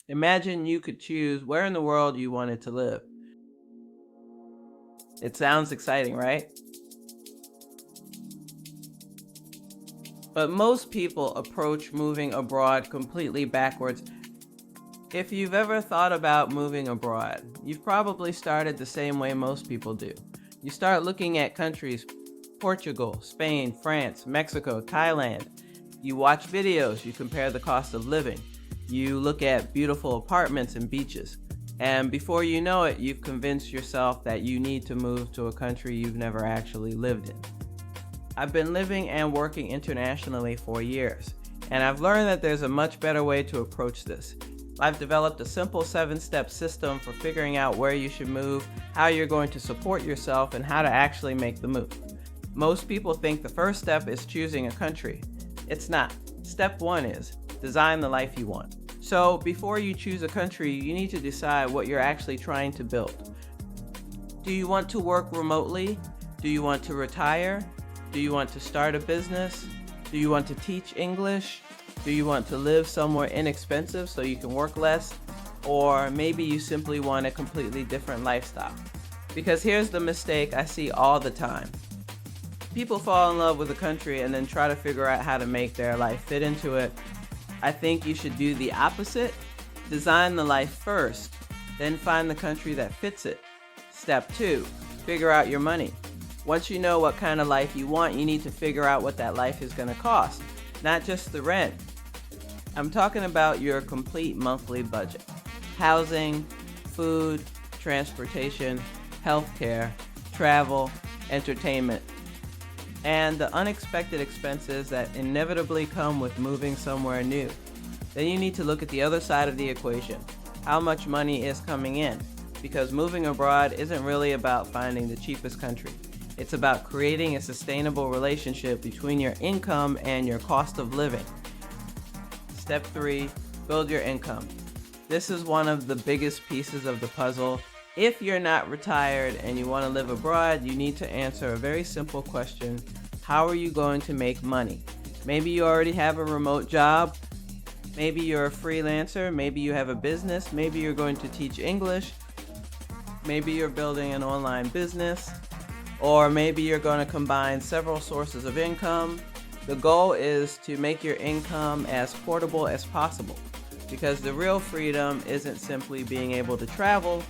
Imagine you could choose where in the world you wanted to live. It sounds exciting, right? But most people approach moving abroad completely backwards. If you've ever thought about moving abroad, you've probably started the same way most people do. You start looking at countries: Portugal, Spain, France, Mexico, Thailand. You watch videos, you compare the cost of living. You look at beautiful apartments and beaches. And before you know it, you've convinced yourself that you need to move to a country you've never actually lived in. I've been living and working internationally for years, and I've learned that there's a much better way to approach this. I've developed a simple 7-step system for figuring out where you should move, how you're going to support yourself, and how to actually make the move. Most people think the first step is choosing a country. It's not. Step 1 is design the life you want. So before you choose a country, you need to decide what you're actually trying to build. Do you want to work remotely? Do you want to retire? Do you want to start a business? Do you want to teach English? Do you want to live somewhere inexpensive so you can work less? Or maybe you simply want a completely different lifestyle. Because here's the mistake I see all the time. People fall in love with a country and then try to figure out how to make their life fit into it. I think you should do the opposite. Design the life first, then find the country that fits it. Step 2, figure out your money. Once you know what kind of life you want, you need to figure out what that life is going to cost, not just the rent. I'm talking about your complete monthly budget. Housing, food, transportation, healthcare, travel, entertainment, and the unexpected expenses that inevitably come with moving somewhere new. Then you need to look at the other side of the equation. How much money is coming in? Because moving abroad isn't really about finding the cheapest country. It's about creating a sustainable relationship between your income and your cost of living. Step 3, build your income. This is one of the biggest pieces of the puzzle. If you're not retired and you want to live abroad, you need to answer a very simple question. How are you going to make money? Maybe you already have a remote job. Maybe you're a freelancer. Maybe you have a business. Maybe you're going to teach English. Maybe you're building an online business. Or maybe you're going to combine several sources of income. The goal is to make your income as portable as possible, because the real freedom isn't simply being able to travel,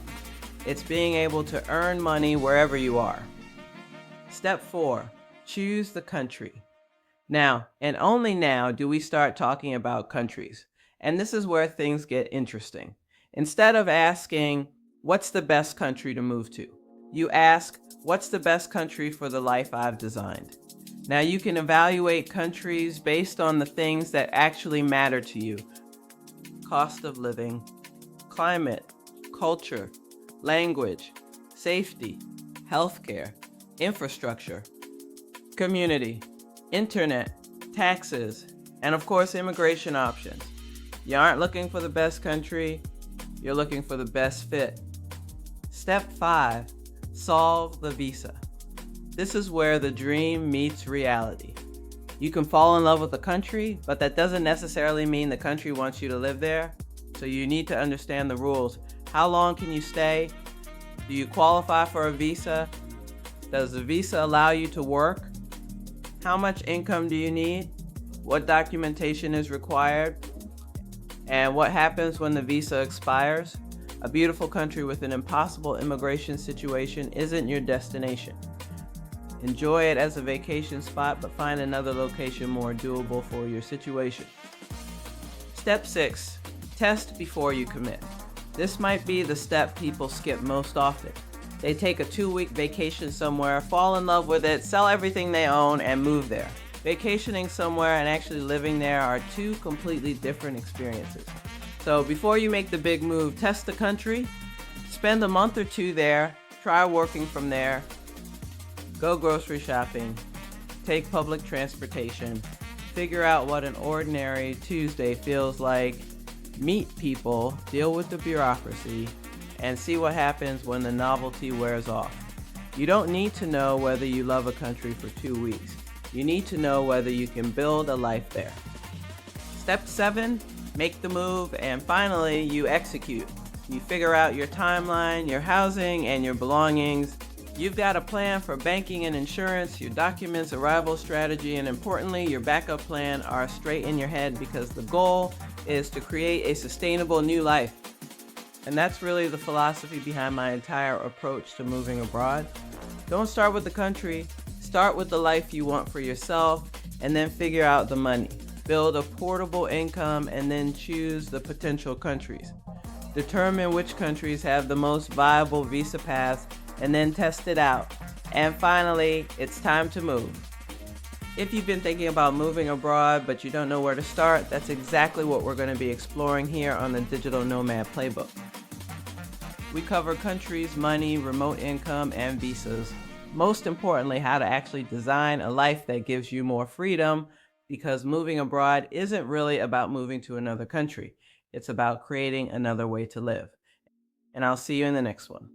it's being able to earn money wherever you are. Step 4, choose the country. Now, and only now, do we start talking about countries. And this is where things get interesting. Instead of asking, what's the best country to move to? You ask, what's the best country for the life I've designed? Now you can evaluate countries based on the things that actually matter to you. Cost of living, climate, culture, language, safety, healthcare, infrastructure, community, internet, taxes, and of course immigration options. You aren't looking for the best country, you're looking for the best fit. Step 5, solve the visa. This is where the dream meets reality. You can fall in love with a country, but that doesn't necessarily mean the country wants you to live there. So you need to understand the rules. How long can you stay? Do you qualify for a visa? Does the visa allow you to work? How much income do you need? What documentation is required? And what happens when the visa expires? A beautiful country with an impossible immigration situation isn't your destination. Enjoy it as a vacation spot, but find another location more doable for your situation. Step 6, test before you commit. This might be the step people skip most often. They take a 2-week vacation somewhere, fall in love with it, sell everything they own, and move there. Vacationing somewhere and actually living there are two completely different experiences. So before you make the big move, test the country, spend a month or 2 there, try working from there, go grocery shopping, take public transportation, figure out what an ordinary Tuesday feels like, meet people, deal with the bureaucracy, and see what happens when the novelty wears off. You don't need to know whether you love a country for 2 weeks. You need to know whether you can build a life there. Step 7, make the move, and finally, you execute. You figure out your timeline, your housing, and your belongings. You've got a plan for banking and insurance, your documents, arrival strategy, and importantly, your backup plan are straight in your head because the goal is to create a sustainable new life. And that's really the philosophy behind my entire approach to moving abroad. Don't start with the country, start with the life you want for yourself, and then figure out the money. Build a portable income and then choose the potential countries. Determine which countries have the most viable visa paths and then test it out. And finally, it's time to move. If you've been thinking about moving abroad but you don't know where to start, that's exactly what we're going to be exploring here on the Digital Nomad Playbook. We cover countries, money, remote income, and visas. Most importantly, how to actually design a life that gives you more freedom, because moving abroad isn't really about moving to another country. It's about creating another way to live. And I'll see you in the next one.